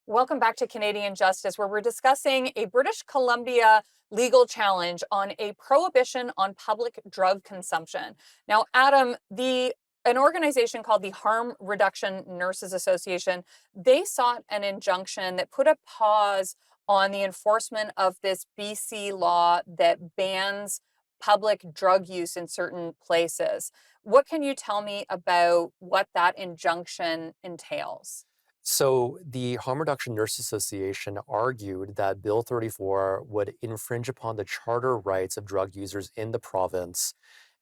Welcome back to Canadian Justice, where we're discussing a British Columbia legal challenge on a prohibition on public drug consumption. Now, Adam, the an organization called the Harm Reduction Nurses Association, they sought an injunction that put a pause on the enforcement of this BC law that bans public drug use in certain places. What can you tell me about what that injunction entails? So the Harm Reduction Nurse Association argued that Bill 34 would infringe upon the charter rights of drug users in the province,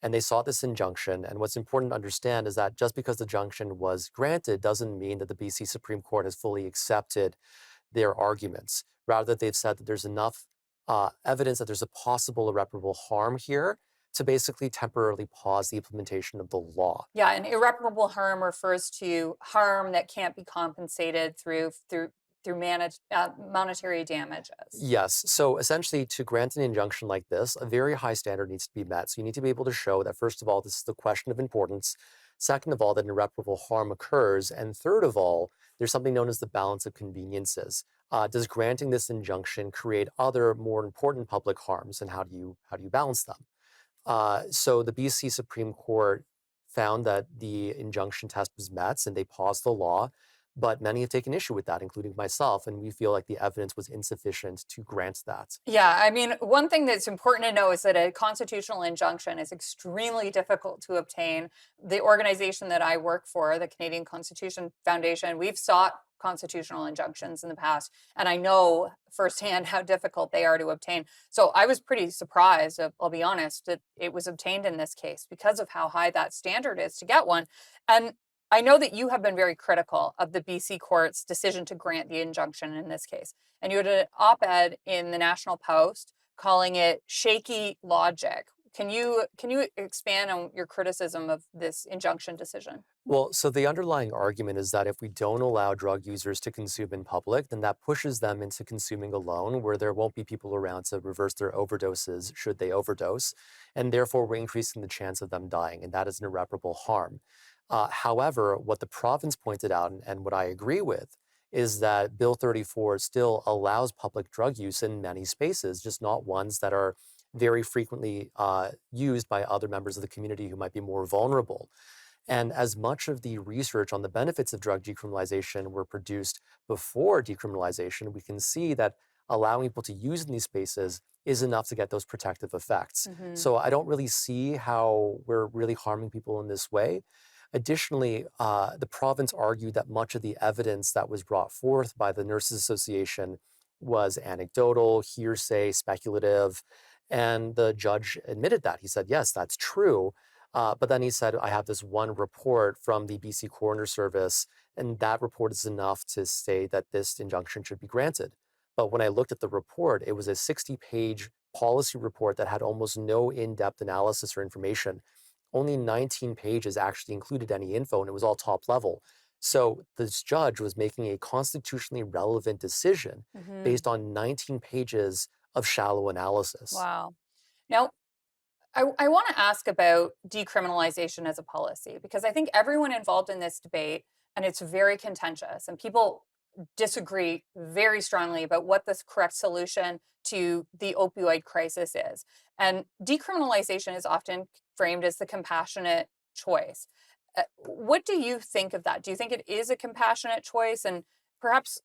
and they sought this injunction. And what's important to understand is that just because the injunction was granted doesn't mean that the BC Supreme Court has fully accepted their arguments. Rather, they've said that there's enough evidence that there's a possible irreparable harm here to basically temporarily pause the implementation of the law. Yeah, and irreparable harm refers to harm that can't be compensated through monetary damages. Yes. So essentially, to grant an injunction like this, a very high standard needs to be met. So you need to be able to show that, first of all, this is the question of importance. Second of all, that irreparable harm occurs. And third of all, there's something known as the balance of conveniences. Does granting this injunction create other more important public harms, and how do you balance them? So the BC Supreme Court found that the injunction test was met, and they paused the law. But many have taken issue with that, including myself, and we feel like the evidence was insufficient to grant that. Yeah, I mean, one thing that's important to know is that a constitutional injunction is extremely difficult to obtain. The organization that I work for, the Canadian Constitution Foundation, we've sought constitutional injunctions in the past, and I know firsthand how difficult they are to obtain. So I was pretty surprised, I'll be honest, that it was obtained in this case because of how high that standard is to get one. And I know that you have been very critical of the BC court's decision to grant the injunction in this case. And you had an op-ed in the National Post calling it shaky logic. Can you expand on your criticism of this injunction decision? Well, so the underlying argument is that if we don't allow drug users to consume in public, then that pushes them into consuming alone, where there won't be people around to reverse their overdoses should they overdose. And therefore, we're increasing the chance of them dying, and that is an irreparable harm. However, what the province pointed out, and what I agree with, is that Bill 34 still allows public drug use in many spaces, just not ones that are very frequently used by other members of the community who might be more vulnerable. And as much of the research on the benefits of drug decriminalization were produced before decriminalization, we can see that allowing people to use in these spaces is enough to get those protective effects. Hmm. So I don't really see how we're really harming people in this way. Additionally, the province argued that much of the evidence that was brought forth by the Nurses Association was anecdotal, hearsay, speculative. And the judge admitted that. He said, yes, that's true. But then he said, I have this one report from the BC Coroner Service, and that report is enough to say that this injunction should be granted. But when I looked at the report, it was a 60-page policy report that had almost no in-depth analysis or information. Only 19 pages actually included any info, and it was all top level. So this judge was making a constitutionally relevant decision Hmm. based on 19 pages of shallow analysis. Wow. Now, I want to ask about decriminalization as a policy because I think everyone involved in this debate, and it's very contentious, and people disagree very strongly about what the correct solution to the opioid crisis is. And decriminalization is often framed as the compassionate choice. What do you think of that? Do you think it is a compassionate choice? And perhaps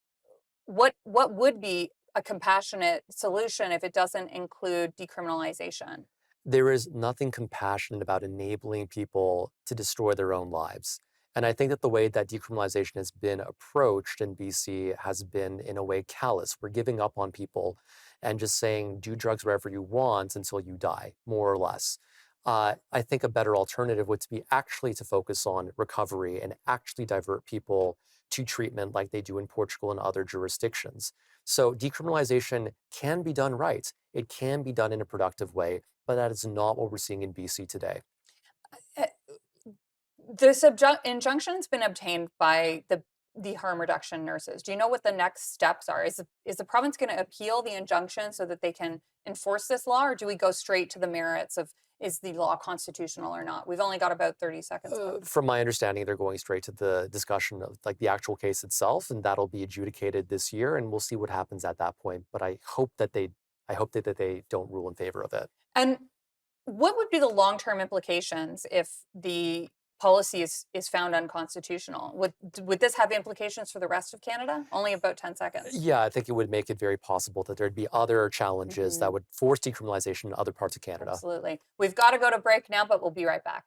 what would be a compassionate solution if it doesn't include decriminalization? There is nothing compassionate about enabling people to destroy their own lives. And I think that the way that decriminalization has been approached in BC has been, in a way, callous. We're giving up on people and just saying, do drugs wherever you want until you die, more or less. I think a better alternative would be actually to focus on recovery and actually divert people to treatment like they do in Portugal and other jurisdictions. So decriminalization can be done right. It can be done in a productive way, but that is not what we're seeing in BC today. Uh, The injunction's been obtained by the the harm reduction nurses? Do you know what the next steps are? Is the province going to appeal the injunction so that they can enforce this law, or do we go straight to the merits of is the law constitutional or not? We've only got about 30 seconds left. From my understanding, they're going straight to the discussion of like the actual case itself, and that'll be adjudicated this year, and we'll see what happens at that point. But I hope that they don't rule in favor of it. And what would be the long-term implications if the policy is found unconstitutional? Would this have implications for the rest of Canada? Only about 10 seconds. Yeah, I think it would make it very possible that there'd be other challenges that would force decriminalization in other parts of Canada. Absolutely. We've got to go to break now, but we'll be right back.